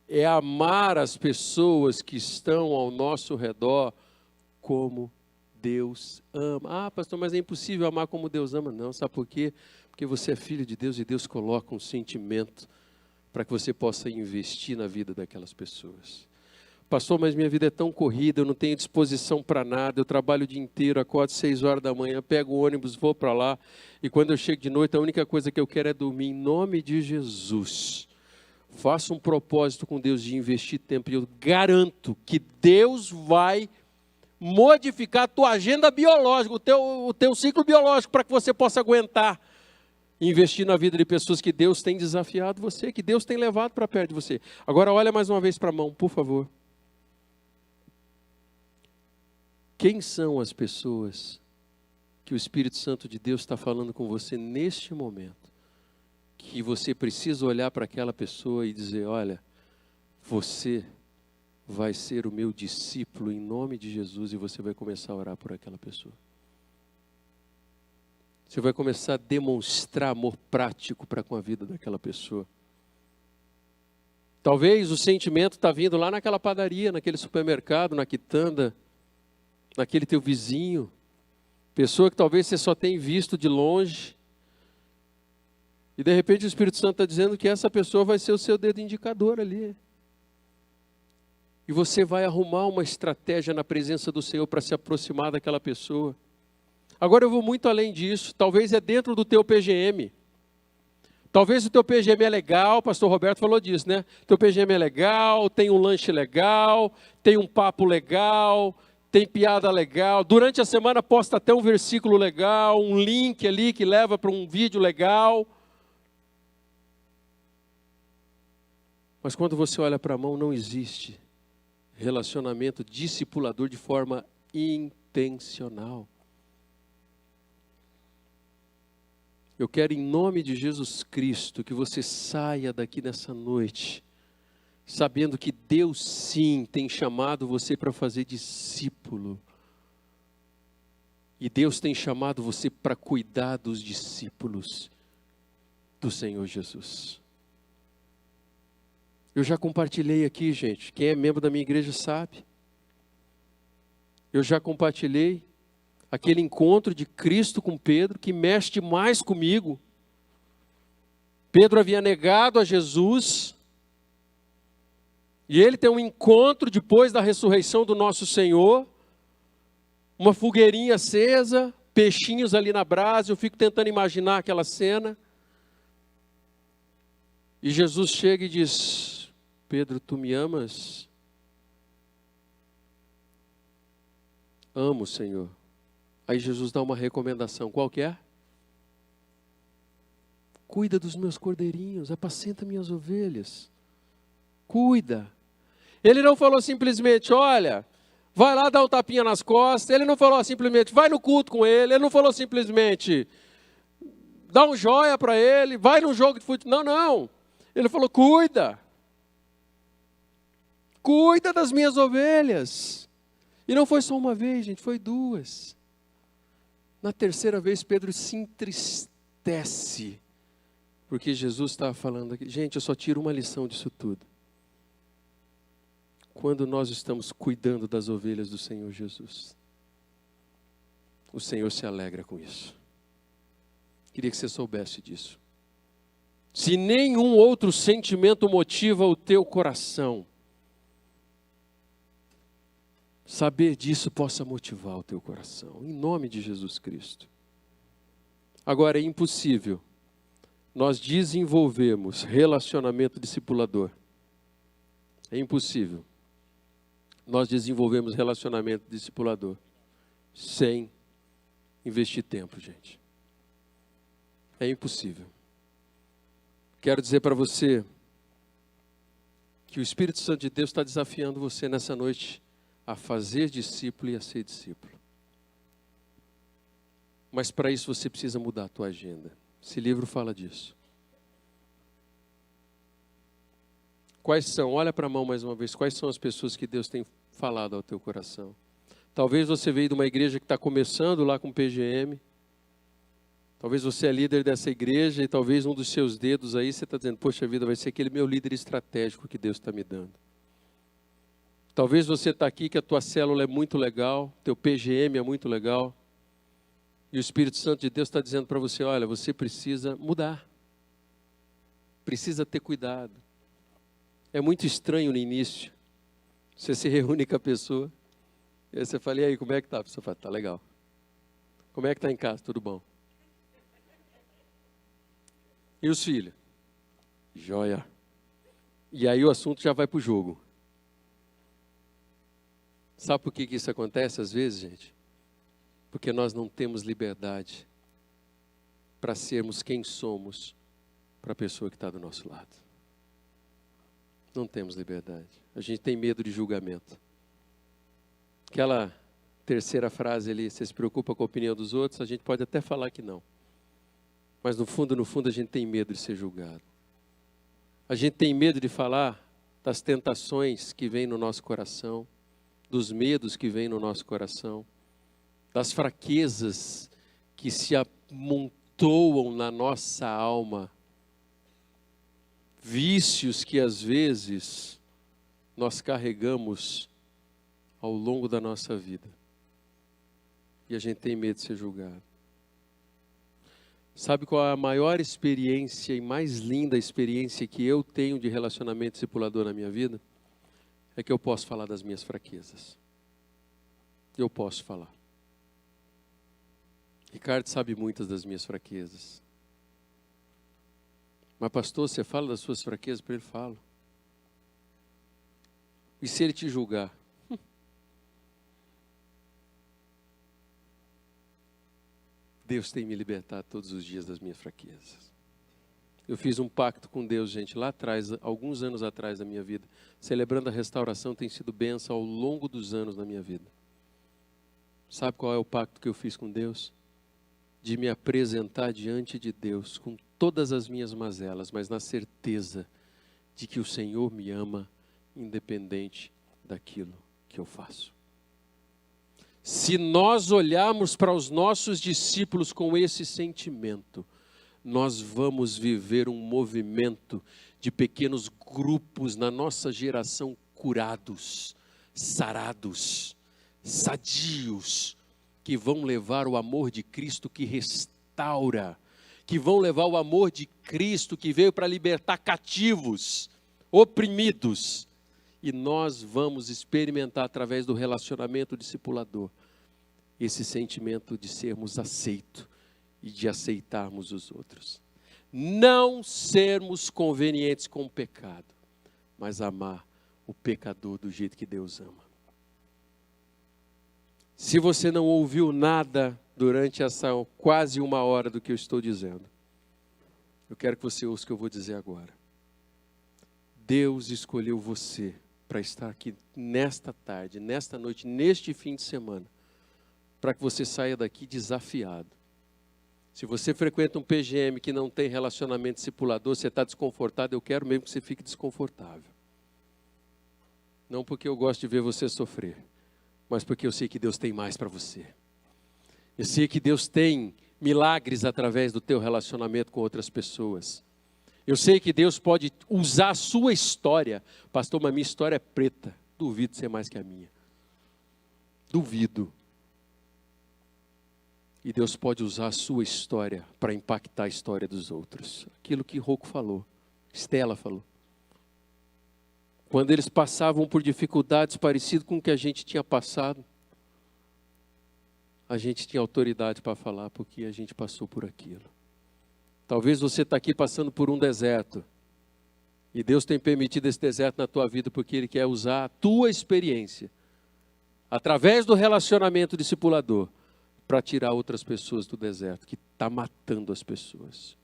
Speaker 1: É amar as pessoas que estão ao nosso redor como Deus ama. Ah, pastor, mas é impossível amar como Deus ama. Não, sabe por quê? Porque você é filho de Deus e Deus coloca um sentimento para que você possa investir na vida daquelas pessoas. Pastor, mas minha vida é tão corrida, eu não tenho disposição para nada, eu trabalho o dia inteiro, acordo 6 horas da manhã, pego o ônibus, vou para lá, e quando eu chego de noite, a única coisa que eu quero é dormir. Em nome de Jesus, faça um propósito com Deus de investir tempo, e eu garanto que Deus vai modificar a tua agenda biológica, o teu ciclo biológico, para que você possa aguentar investir na vida de pessoas que Deus tem desafiado você, que Deus tem levado para perto de você. Agora olha mais uma vez para a mão, por favor. Quem são as pessoas que o Espírito Santo de Deus está falando com você neste momento? Que você precisa olhar para aquela pessoa e dizer: olha, você vai ser o meu discípulo em nome de Jesus, e você vai começar a orar por aquela pessoa. Você vai começar a demonstrar amor prático para com a vida daquela pessoa. Talvez o sentimento está vindo lá naquela padaria, naquele supermercado, na quitanda, naquele teu vizinho, pessoa que talvez você só tenha visto de longe, e de repente o Espírito Santo está dizendo que essa pessoa vai ser o seu dedo indicador ali. E você vai arrumar uma estratégia na presença do Senhor para se aproximar daquela pessoa. Agora eu vou muito além disso, talvez é dentro do teu PGM. Talvez o teu PGM é legal, o pastor Roberto falou disso, né? O teu PGM é legal, tem um lanche legal, tem um papo legal, tem piada legal. Durante a semana posta até um versículo legal, um link ali que leva para um vídeo legal. Mas quando você olha para a mão, não existe relacionamento discipulador de forma intencional. Eu quero, em nome de Jesus Cristo, que você saia daqui nessa noite, sabendo que Deus sim tem chamado você para fazer discípulo. E Deus tem chamado você para cuidar dos discípulos do Senhor Jesus. Eu já compartilhei aqui, gente, quem é membro da minha igreja sabe. Eu já compartilhei aquele encontro de Cristo com Pedro, que mexe demais comigo. Pedro havia negado a Jesus, e ele tem um encontro depois da ressurreição do nosso Senhor, uma fogueirinha acesa, peixinhos ali na brasa, eu fico tentando imaginar aquela cena. E Jesus chega e diz: Pedro, tu me amas? Amo, Senhor. Aí Jesus dá uma recomendação, qual que é? Cuida dos meus cordeirinhos, apacenta minhas ovelhas. Cuida. Ele não falou simplesmente: olha, vai lá dar um tapinha nas costas. Ele não falou simplesmente: vai no culto com ele. Ele não falou simplesmente: dá um joia para ele, vai num jogo de futebol. Não, não. Ele falou: cuida. Cuida das minhas ovelhas. E não foi só uma vez, gente, foi 2. Na terceira vez, Pedro se entristece, porque Jesus estava falando aqui. Gente, eu só tiro uma lição disso tudo. Quando nós estamos cuidando das ovelhas do Senhor Jesus, o Senhor se alegra com isso. Queria que você soubesse disso. Se nenhum outro sentimento motiva o teu coração, saber disso possa motivar o teu coração, em nome de Jesus Cristo. Agora, é impossível nós desenvolvermos relacionamento discipulador. É impossível nós desenvolvermos relacionamento discipulador sem investir tempo, gente. É impossível. Quero dizer para você que o Espírito Santo de Deus está desafiando você nessa noite a fazer discípulo e a ser discípulo. Mas para isso você precisa mudar a tua agenda. Esse livro fala disso. Quais são, olha para a mão mais uma vez, quais são as pessoas que Deus tem falado ao teu coração? Talvez você veio de uma igreja que está começando lá com PGM. Talvez você é líder dessa igreja e talvez um dos seus dedos aí você está dizendo, poxa vida, vai ser aquele meu líder estratégico que Deus está me dando. Talvez você está aqui que a tua célula é muito legal, teu PGM é muito legal. E o Espírito Santo de Deus está dizendo para você, olha, você precisa mudar. Precisa ter cuidado. É muito estranho no início. Você se reúne com a pessoa. E aí você fala, e aí, como é que tá? A pessoa fala, tá legal. Como é que tá em casa? Tudo bom. E os filhos? Joia. E aí o assunto já vai para o jogo. Sabe por que isso acontece às vezes, gente? Porque nós não temos liberdade para sermos quem somos para a pessoa que está do nosso lado. Não temos liberdade. A gente tem medo de julgamento. Aquela terceira frase ali, você se preocupa com a opinião dos outros, a gente pode até falar que não. Mas no fundo, a gente tem medo de ser julgado. A gente tem medo de falar das tentações que vêm no nosso coração, dos medos que vêm no nosso coração, das fraquezas que se amontoam na nossa alma, vícios que às vezes nós carregamos ao longo da nossa vida. E a gente tem medo de ser julgado. Sabe qual é a maior experiência e mais linda experiência que eu tenho de relacionamento discipulador na minha vida? É que eu posso falar das minhas fraquezas. Eu posso falar. Ricardo sabe muitas das minhas fraquezas. Mas pastor, você fala das suas fraquezas para ele? Falo. E se ele te julgar? Deus tem me libertado todos os dias das minhas fraquezas. Eu fiz um pacto com Deus, gente, lá atrás, alguns anos atrás da minha vida. Celebrando a restauração tem sido bênção ao longo dos anos na minha vida. Sabe qual é o pacto que eu fiz com Deus? De me apresentar diante de Deus com todas as minhas mazelas, mas na certeza de que o Senhor me ama, independente daquilo que eu faço. Se nós olharmos para os nossos discípulos com esse sentimento, nós vamos viver um movimento de pequenos grupos na nossa geração curados, sarados, sadios, que vão levar o amor de Cristo que restaura, que vão levar o amor de Cristo que veio para libertar cativos, oprimidos. E nós vamos experimentar através do relacionamento discipulador esse sentimento de sermos aceitos e de aceitarmos os outros. Não sermos convenientes com o pecado, mas amar o pecador do jeito que Deus ama. Se você não ouviu nada durante essa quase uma hora do que eu estou dizendo, eu quero que você ouça o que eu vou dizer agora. Deus escolheu você para estar aqui nesta tarde, nesta noite, neste fim de semana, para que você saia daqui desafiado. Se você frequenta um PGM que não tem relacionamento discipulador, você está desconfortado, eu quero mesmo que você fique desconfortável. Não porque eu gosto de ver você sofrer, mas porque eu sei que Deus tem mais para você. Eu sei que Deus tem milagres através do teu relacionamento com outras pessoas. Eu sei que Deus pode usar a sua história. Pastor, mas minha história é preta. Duvido ser mais que a minha. Duvido. E Deus pode usar a sua história para impactar a história dos outros. Aquilo que Rocco falou, Estela falou. quando eles passavam por dificuldades parecidas com o que a gente tinha passado, a gente tinha autoridade para falar porque a gente passou por aquilo. Talvez você está aqui passando por um deserto, e Deus tem permitido esse deserto na tua vida porque Ele quer usar a tua experiência, através do relacionamento discipulador, para tirar outras pessoas do deserto, que está matando as pessoas.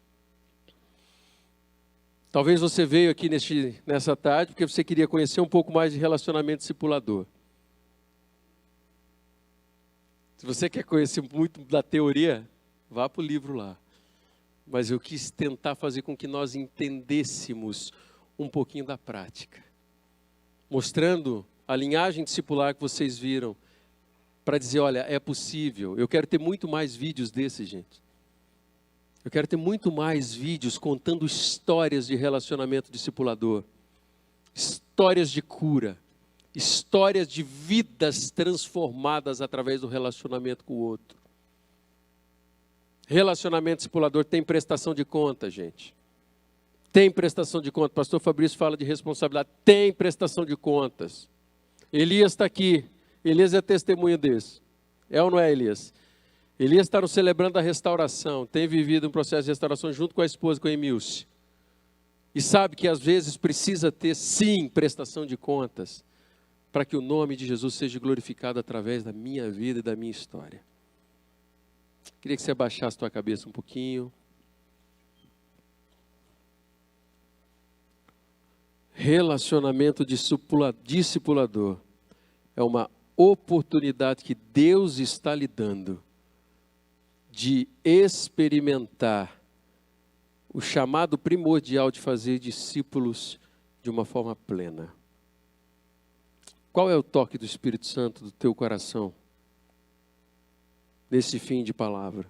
Speaker 1: Talvez você veio aqui nessa tarde porque você queria conhecer um pouco mais de relacionamento discipulador. Se você quer conhecer muito da teoria, vá para o livro lá. Mas eu quis tentar fazer com que nós entendêssemos um pouquinho da prática, mostrando a linhagem discipular que vocês viram, para dizer, olha, é possível. Eu quero ter muito mais vídeos desses, gente. Eu quero ter muito mais vídeos contando histórias de relacionamento discipulador, histórias de cura, histórias de vidas transformadas através do relacionamento com o outro. Relacionamento discipulador tem prestação de conta, gente. Tem prestação de conta. Pastor Fabrício fala de responsabilidade. Tem prestação de contas. Elias está aqui. Elias é testemunho desse. É ou não é, Elias? Elias está celebrando a restauração. Tem vivido um processo de restauração junto com a esposa, com a Emilce. E sabe que às vezes precisa ter, sim, prestação de contas, para que o nome de Jesus seja glorificado através da minha vida e da minha história. Queria que você abaixasse a tua cabeça um pouquinho. Relacionamento discipulador é uma oportunidade que Deus está lhe dando de experimentar o chamado primordial de fazer discípulos de uma forma plena. Qual é o toque do Espírito Santo do teu coração nesse fim de palavra?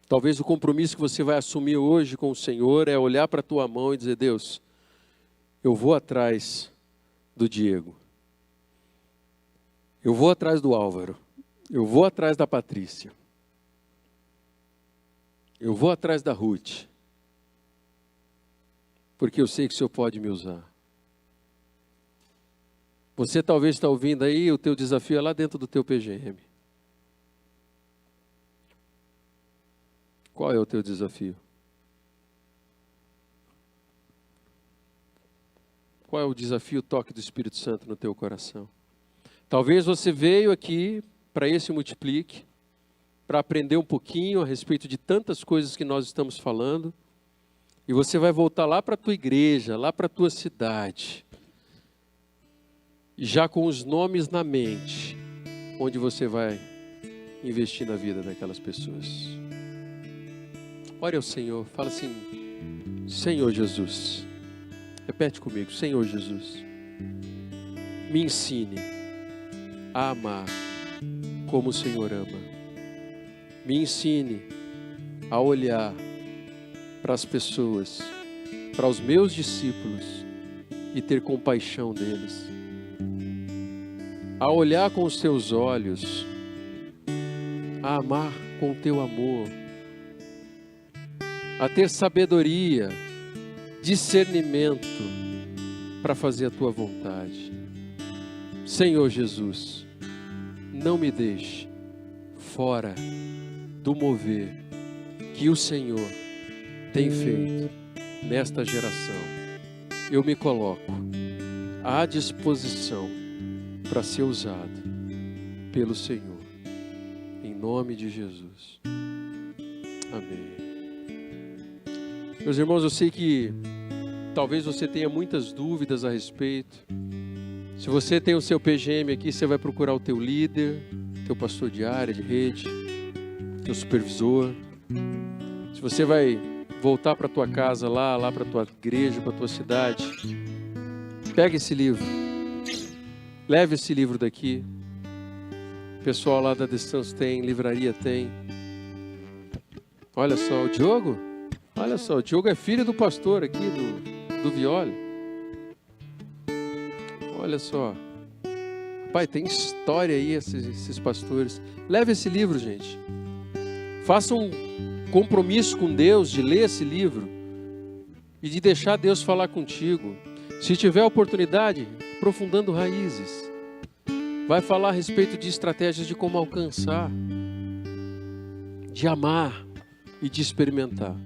Speaker 1: Talvez o compromisso que você vai assumir hoje com o Senhor é olhar para a tua mão e dizer, Deus, eu vou atrás do Diego. Eu vou atrás do Álvaro. Eu vou atrás da Patrícia. Eu vou atrás da Ruth. Porque eu sei que o Senhor pode me usar. Você talvez está ouvindo aí, o teu desafio é lá dentro do teu PGM. Qual é o teu desafio? Qual é o desafio, o toque do Espírito Santo no teu coração? Talvez você veio aqui para esse Multiplique, para aprender um pouquinho a respeito de tantas coisas que nós estamos falando, e você vai voltar lá para a tua igreja, lá para a tua cidade, já com os nomes na mente, onde você vai investir na vida daquelas pessoas. Ore ao Senhor, fala assim, Senhor Jesus, repete comigo, Senhor Jesus, me ensine a amar como o Senhor ama. Me ensine a olhar para as pessoas, para os meus discípulos e ter compaixão deles. A olhar com os teus olhos, a amar com o teu amor, a ter sabedoria, discernimento para fazer a tua vontade. Senhor Jesus, não me deixe fora do mover que o Senhor tem feito nesta geração. Eu me coloco à disposição para ser usado pelo Senhor, em nome de Jesus. Amém. Meus irmãos, eu sei que talvez você tenha muitas dúvidas a respeito. Se você tem o seu PGM aqui, você vai procurar o teu líder, teu pastor de área, de rede, teu supervisor. Se você vai voltar para a tua casa lá para a tua igreja, para a tua cidade, pega esse livro, leve esse livro daqui. O pessoal lá da Distância tem, livraria tem. Olha só, o Diogo, olha só, o Diogo é filho do pastor aqui, do Violi. Olha só, pai, tem história aí esses pastores. Leve esse livro, gente. Faça um compromisso com Deus de ler esse livro e de deixar Deus falar contigo. Se tiver oportunidade, aprofundando raízes. Vai falar a respeito de estratégias de como alcançar, de amar e de experimentar.